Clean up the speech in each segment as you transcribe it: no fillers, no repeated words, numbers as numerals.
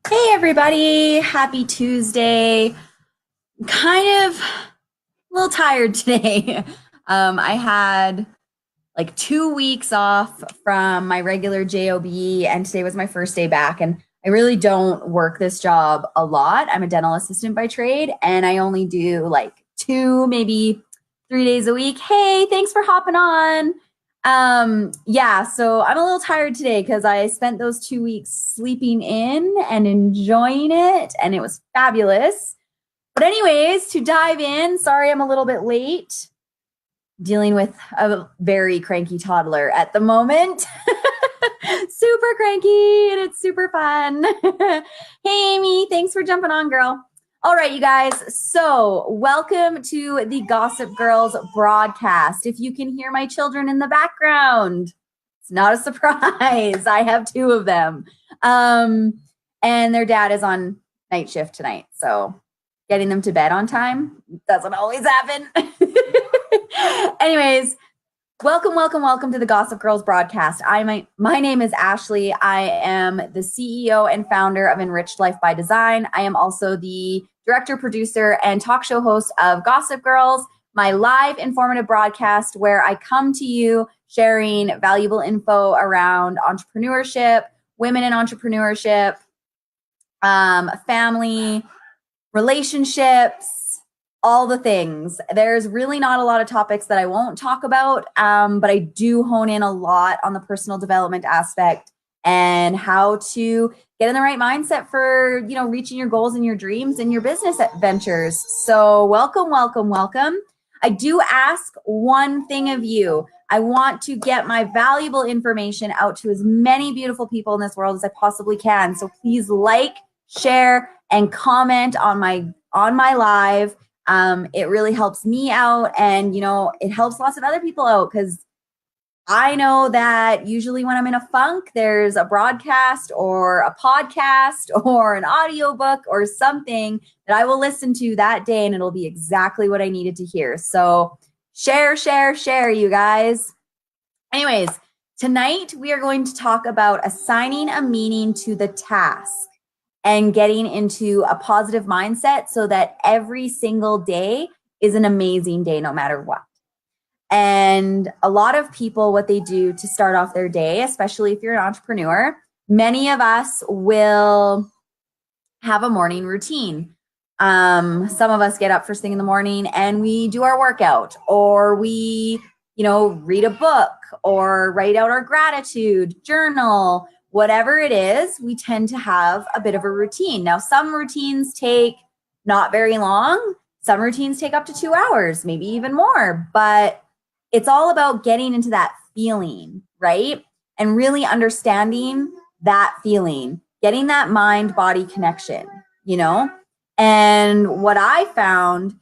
Hey everybody, happy Tuesday. Kind of a little tired today. I had like 2 weeks off from my regular job, and today was my first day back. And I really don't work this job a lot. I'm a dental assistant by trade, and I only do like two, maybe 3 days a week. Hey, thanks for hopping on. Yeah, so I'm a little tired today because I spent those 2 weeks sleeping in and enjoying it, and it was fabulous. But anyways, to dive in, sorry I'm a little bit late. Dealing with a very cranky toddler at the moment. Super cranky, and it's super fun. Hey Amy, thanks for jumping on, girl. All right, you guys. So, welcome to the Gossip Girls broadcast. If you can hear my children in the background, it's not a surprise. I have two of them. And their dad is on night shift tonight. So, getting them to bed on time doesn't always happen. Anyways, welcome to the Gossip Girls broadcast. My name is Ashley. I am the CEO and founder of Enriched Life by Design. I am also the director, producer, and talk show host of Gossip Girls, my live informative broadcast where I come to you sharing valuable info around entrepreneurship, women in entrepreneurship, family, relationships, all the things. There's really not a lot of topics that I won't talk about, but I do hone in a lot on the personal development aspect and how to get in the right mindset for, reaching your goals and your dreams and your business ventures. So welcome. I do ask one thing of you. I want to get my valuable information out to as many beautiful people in this world as I possibly can. So please like, share, and comment on my live. It really helps me out, and it helps lots of other people out, because I know that usually when I'm in a funk, there's a broadcast or a podcast or an audiobook or something that I will listen to that day, and it'll be exactly what I needed to hear. So share, you guys. Anyways, tonight we are going to talk about assigning a meaning to the task and getting into a positive mindset so that every single day is an amazing day no matter what. And a lot of people, what they do to start off their day, especially if you're an entrepreneur, many of us will have a morning routine. Some of us get up first thing in the morning and we do our workout, or we, read a book or write out our gratitude journal. Whatever it is, we tend to have a bit of a routine. Now, some routines take not very long. Some routines take up to 2 hours, maybe even more. But it's all about getting into that feeling, right? And really understanding that feeling, getting that mind-body connection, And what I found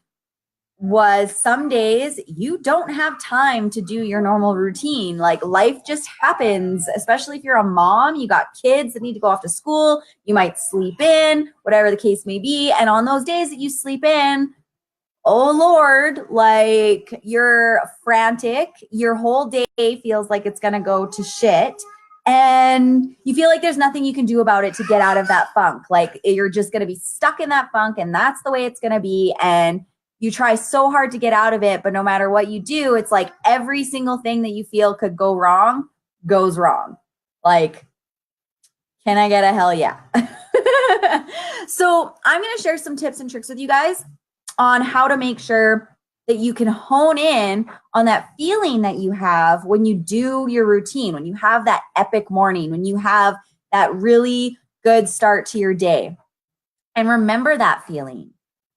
was some days you don't have time to do your normal routine. Like, life just happens, especially if you're a mom, you got kids that need to go off to school, you might sleep in, whatever the case may be. And on those days that you sleep in, oh Lord, like, you're frantic, your whole day feels like it's going to go to shit. And you feel like there's nothing you can do about it to get out of that funk. Like, you're just going to be stuck in that funk, and that's the way it's going to be. And you try so hard to get out of it, but no matter what you do, it's like every single thing that you feel could go wrong goes wrong. Like, can I get a hell yeah? So I'm going to share some tips and tricks with you guys on how to make sure that you can hone in on that feeling that you have when you do your routine, when you have that epic morning, when you have that really good start to your day. And remember that feeling,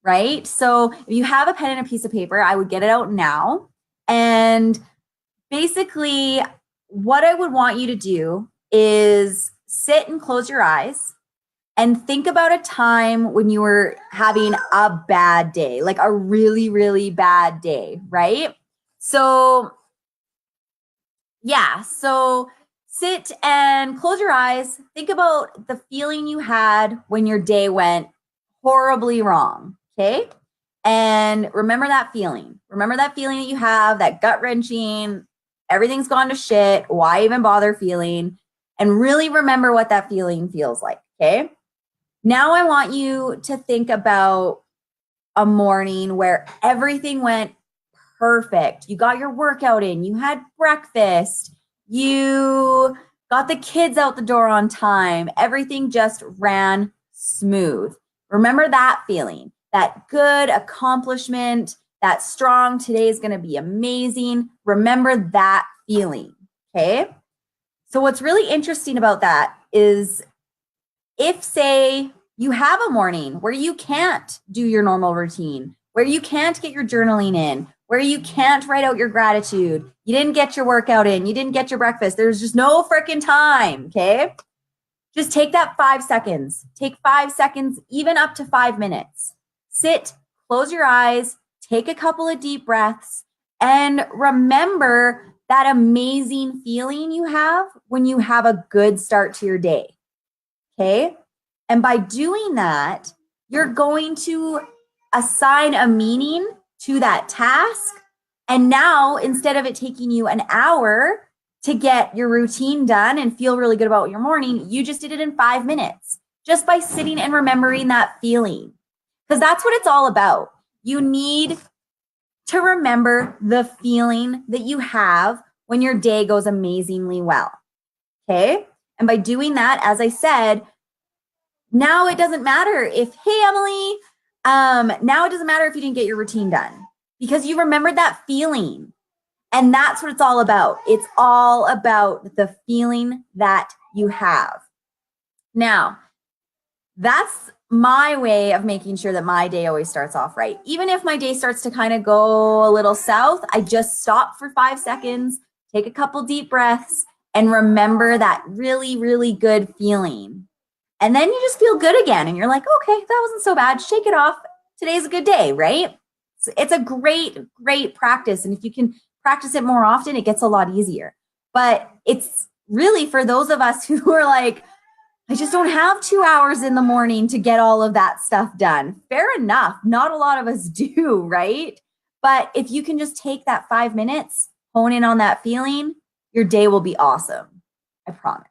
right? So if you have a pen and a piece of paper, I would get it out now. And basically, what I would want you to do is sit and close your eyes and think about a time when you were having a bad day, like a really, really bad day, right? So, yeah. So sit and close your eyes. Think about the feeling you had when your day went horribly wrong, okay? And remember that feeling. Remember that feeling that you have, that gut-wrenching, everything's gone to shit, why even bother feeling? And really remember what that feeling feels like, okay? Now I want you to think about a morning where everything went perfect. You got your workout in, you had breakfast, you got the kids out the door on time, everything just ran smooth. Remember that feeling, that good accomplishment, that strong, today is going to be amazing. Remember that feeling, okay? So, what's really interesting about that is if, say, you have a morning where you can't do your normal routine, where you can't get your journaling in, where you can't write out your gratitude, you didn't get your workout in, you didn't get your breakfast, there's just no freaking time, okay? Just take that 5 seconds. Take 5 seconds, even up to 5 minutes. Sit, close your eyes, take a couple of deep breaths, and remember that amazing feeling you have when you have a good start to your day. Okay. And by doing that, you're going to assign a meaning to that task. And now, instead of it taking you an hour to get your routine done and feel really good about your morning, you just did it in 5 minutes just by sitting and remembering that feeling. Because that's what it's all about. You need to remember the feeling that you have when your day goes amazingly well. Okay. And by doing that, as I said, now it doesn't matter if, hey, Emily, now it doesn't matter if you didn't get your routine done because you remembered that feeling. And that's what it's all about. It's all about the feeling that you have. Now, that's my way of making sure that my day always starts off right. Even if my day starts to kind of go a little south, I just stop for 5 seconds, take a couple deep breaths, and remember that really, really good feeling. And then you just feel good again. And you're like, okay, that wasn't so bad. Shake it off. Today's a good day, right? It's a great, great practice. And if you can practice it more often, it gets a lot easier. But it's really for those of us who are like, I just don't have 2 hours in the morning to get all of that stuff done. Fair enough. Not a lot of us do, right? But if you can just take that 5 minutes, hone in on that feeling, your day will be awesome. I promise.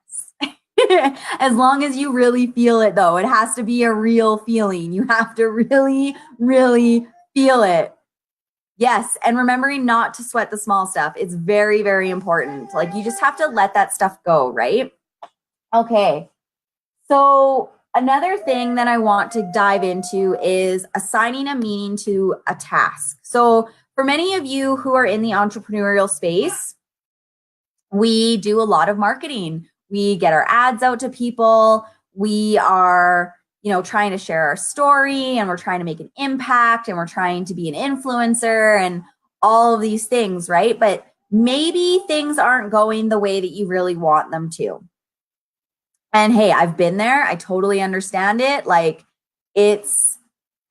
As long as you really feel it, though, it has to be a real feeling. You have to really, really feel it. Yes. And remembering not to sweat the small stuff. It's very, very important. Like you just have to let that stuff go, right? Okay. So, another thing that I want to dive into is assigning a meaning to a task. So, for many of you who are in the entrepreneurial space, we do a lot of marketing. We get our ads out to people. We are, trying to share our story and we're trying to make an impact and we're trying to be an influencer and all of these things, right? But maybe things aren't going the way that you really want them to. And hey, I've been there. I totally understand it. Like, it's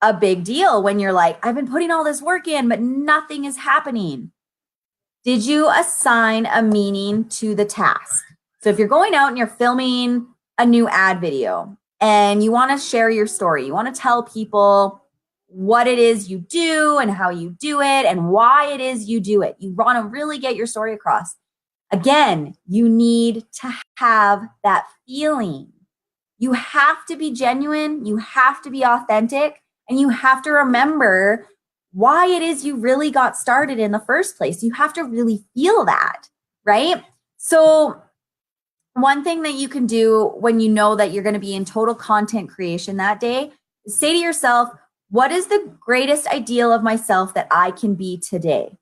a big deal when you're like, I've been putting all this work in, but nothing is happening. Did you assign a meaning to the task? So if you're going out and you're filming a new ad video and you want to share your story, you want to tell people what it is you do and how you do it and why it is you do it. You want to really get your story across. Again, you need to have that feeling. You have to be genuine, you have to be authentic, and you have to remember why it is you really got started in the first place. You have to really feel that, right? So, one thing that you can do when you know that you're going to be in total content creation that day is say to yourself, what is the greatest ideal of myself that I can be today?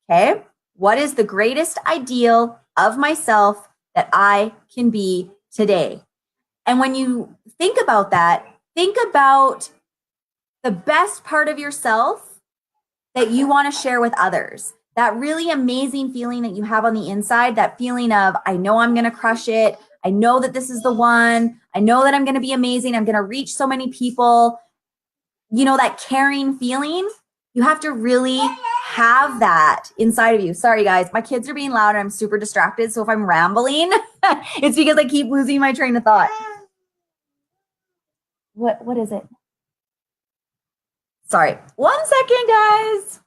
Okay. What is the greatest ideal of myself that I can be today? And when you think about that, think about the best part of yourself that you want to share with others. That really amazing feeling that you have on the inside, that feeling of, I know I'm going to crush it. I know that this is the one. I know that I'm going to be amazing. I'm going to reach so many people. That caring feeling, you have to really have that inside of you. Sorry, guys, my kids are being loud and I'm super distracted. So if I'm rambling, it's because I keep losing my train of thought. What is it? Sorry. 1 second, guys.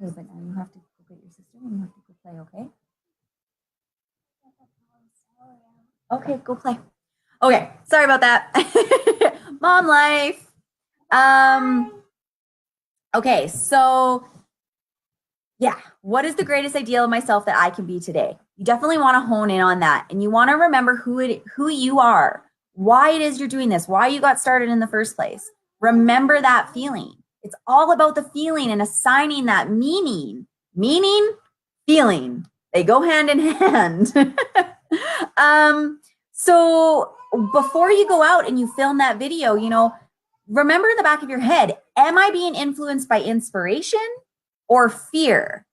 Okay, but now you have to go get your sister and you have to go play, okay? Okay, go play. Okay, sorry about that. Mom life. Okay, so yeah, what is the greatest ideal of myself that I can be today? You definitely want to hone in on that, and you want to remember who you are, why it is you're doing this, why you got started in the first place. Remember that feeling. It's all about the feeling and assigning that meaning. Meaning, feeling. They go hand in hand. So before you go out and you film that video, remember in the back of your head, am I being influenced by inspiration or fear?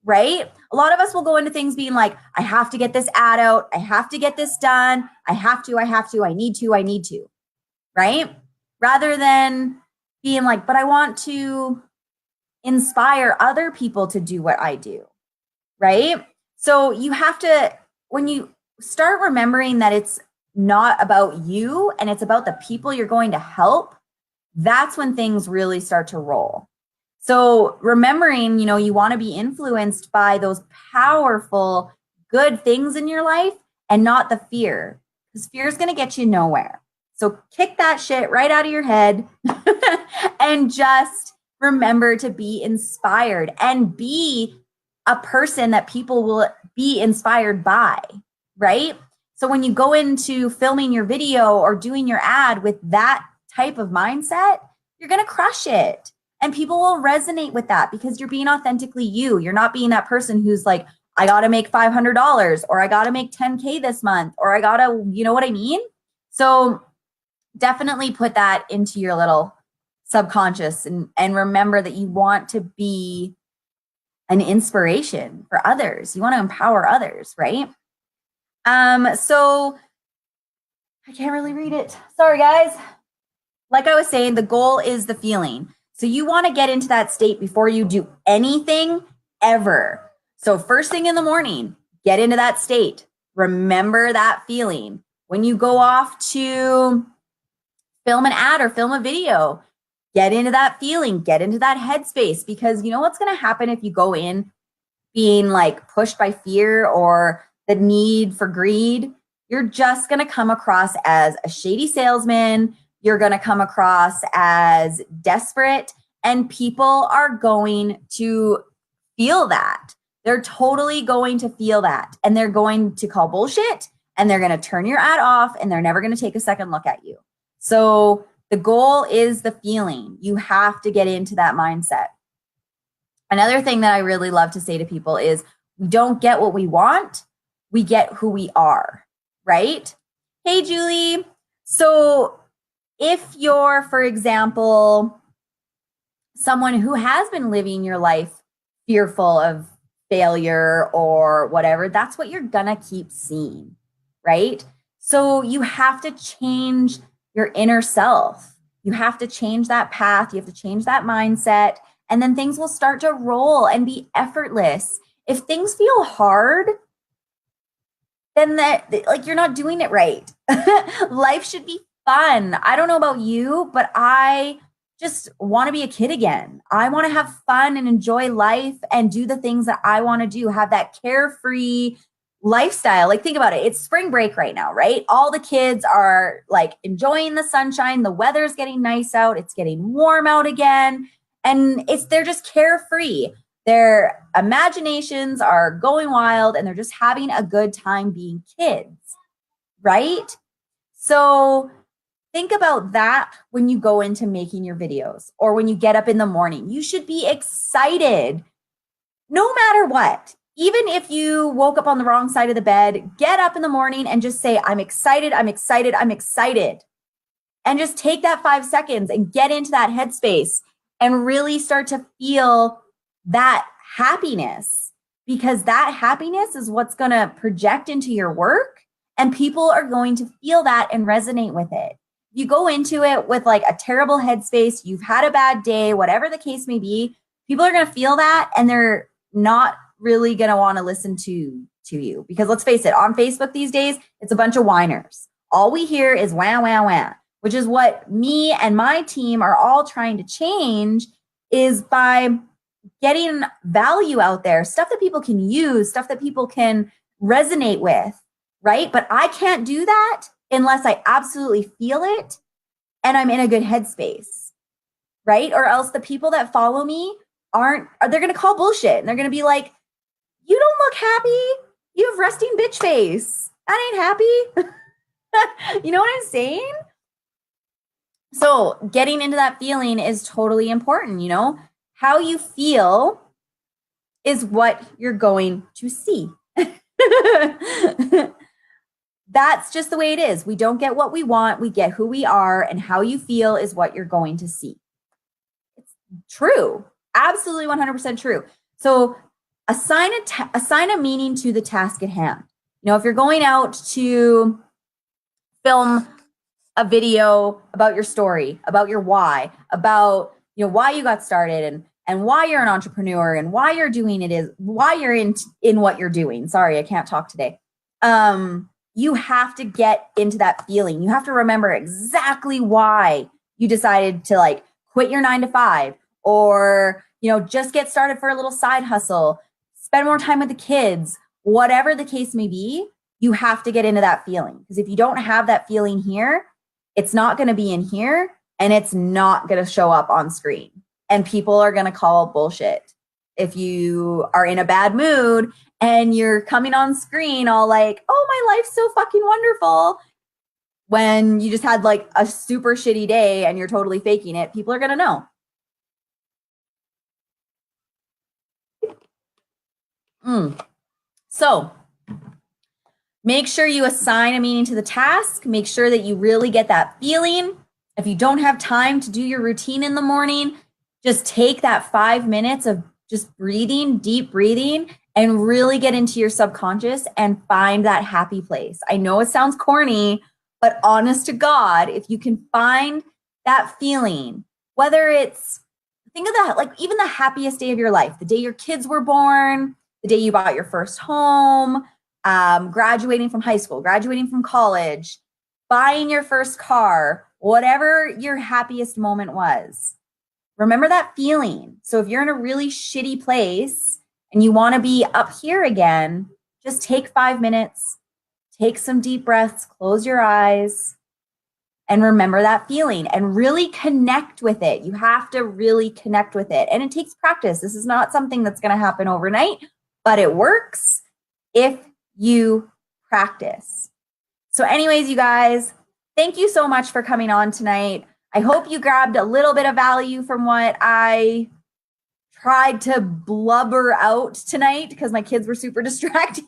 Right? A lot of us will go into things being like, I have to get this ad out. I have to get this done. I have to, I need to, right? Rather than being like, but I want to inspire other people to do what I do, right? So you have to, when you start remembering that it's not about you and it's about the people you're going to help, that's when things really start to roll. So remembering, you want to be influenced by those powerful, good things in your life and not the fear, because fear is going to get you nowhere. So kick that shit right out of your head and just remember to be inspired and be a person that people will be inspired by, right? So when you go into filming your video or doing your ad with that type of mindset, you're going to crush it. And people will resonate with that because you're being authentically you. You're not being that person who's like, I got to make $500 or I got to make 10K this month or I got to, you know what I mean? So definitely put that into your little subconscious and remember that you want to be an inspiration for others. You want to empower others, right? So I can't really read it. Sorry, guys. Like I was saying, the goal is the feeling. So you want to get into that state before you do anything ever. So first thing in the morning, get into that state. Remember that feeling. When you go off to film an ad or film a video, get into that feeling, get into that headspace, because you know what's going to happen if you go in being like pushed by fear or the need for greed? You're just going to come across as a shady salesman. You're going to come across as desperate, and people are going to feel that. They're totally going to feel that, and they're going to call bullshit, and they're going to turn your ad off, and they're never going to take a second look at you. So the goal is the feeling. You have to get into that mindset. Another thing that I really love to say to people is we don't get what we want, we get who we are, right? Hey, Julie. So if you're, for example, someone who has been living your life fearful of failure or whatever, that's what you're gonna keep seeing, right? So you have to change your inner self. You have to change that path. You have to change that mindset, and then things will start to roll and be effortless. If things feel hard, then like you're not doing it right. Life should be fun. I don't know about you, but I just want to be a kid again. I want to have fun and enjoy life and do the things that I want to do, have that carefree lifestyle. Like think about it. It's spring break right now, right? All the kids are like enjoying the sunshine. The weather's getting nice out. It's getting warm out again. And they're just carefree. Their imaginations are going wild and they're just having a good time being kids, right? So think about that when you go into making your videos or when you get up in the morning. You should be excited no matter what. Even if you woke up on the wrong side of the bed, get up in the morning and just say, I'm excited, I'm excited, I'm excited. And just take that 5 seconds and get into that headspace and really start to feel that happiness, because that happiness is what's going to project into your work and people are going to feel that and resonate with it. You go into it with like a terrible headspace, you've had a bad day, whatever the case may be, people are going to feel that and they're not really going to want to listen to you, because let's face it, on Facebook these days, it's a bunch of whiners. All we hear is wah, wah, wah, which is what me and my team are all trying to change, is by getting value out there, stuff that people can use, stuff that people can resonate with. right? But I can't do that unless I absolutely feel it and I'm in a good headspace, right? Or else the people that follow me they're going to call bullshit and they're going to be like, you don't look happy. You have resting bitch face. That ain't happy. You know what I'm saying? So getting into that feeling is totally important. How you feel is what you're going to see. That's just the way it is. We don't get what we want. We get who we are, and how you feel is what you're going to see. It's true. Absolutely 100% true. So assign a meaning to the task at hand. If you're going out to film a video about your story, about your why, about why you got started and why you're an entrepreneur and why you're doing why you're in what you're doing. Sorry, I can't talk today. You have to get into that feeling. You have to remember exactly why you decided to quit your 9 to 5 or, just get started for a little side hustle, spend more time with the kids, whatever the case may be. You have to get into that feeling, because if you don't have that feeling here, it's not going to be in here and it's not going to show up on screen. And people are going to call bullshit. If you are in a bad mood and you're coming on screen all like, oh, my life's so fucking wonderful, when you just had a super shitty day and you're totally faking it, people are going to know. So make sure you assign a meaning to the task. Make sure that you really get that feeling. If you don't have time to do your routine in the morning, just take that 5 minutes of just breathing, deep breathing, and really get into your subconscious and find that happy place. I know it sounds corny, but honest to God, if you can find that feeling, whether it's, think of that, even the happiest day of your life, the day your kids were born, the day you bought your first home, graduating from high school, graduating from college, buying your first car, whatever your happiest moment was. Remember that feeling. So if you're in a really shitty place and you want to be up here again, just take 5 minutes, take some deep breaths, close your eyes, and remember that feeling and really connect with it. You have to really connect with it. And it takes practice. This is not something that's going to happen overnight, but it works if you practice. So anyways, you guys, thank you so much for coming on tonight. I hope you grabbed a little bit of value from what I tried to blubber out tonight, because my kids were super distracting.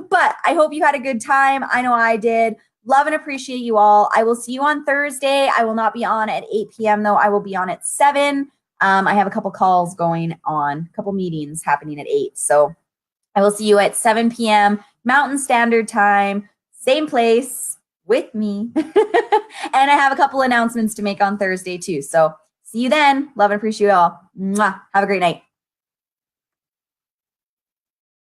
But I hope you had a good time. I know I did. Love and appreciate you all. I will see you on Thursday. I will not be on at 8 p.m. though. I will be on at 7. I have a couple calls going on, a couple meetings happening at 8. So I will see you at 7 p.m. Mountain Standard Time, same place with me. And I have a couple announcements to make on Thursday too. So see you then. Love and appreciate you all. Mwah. Have a great night.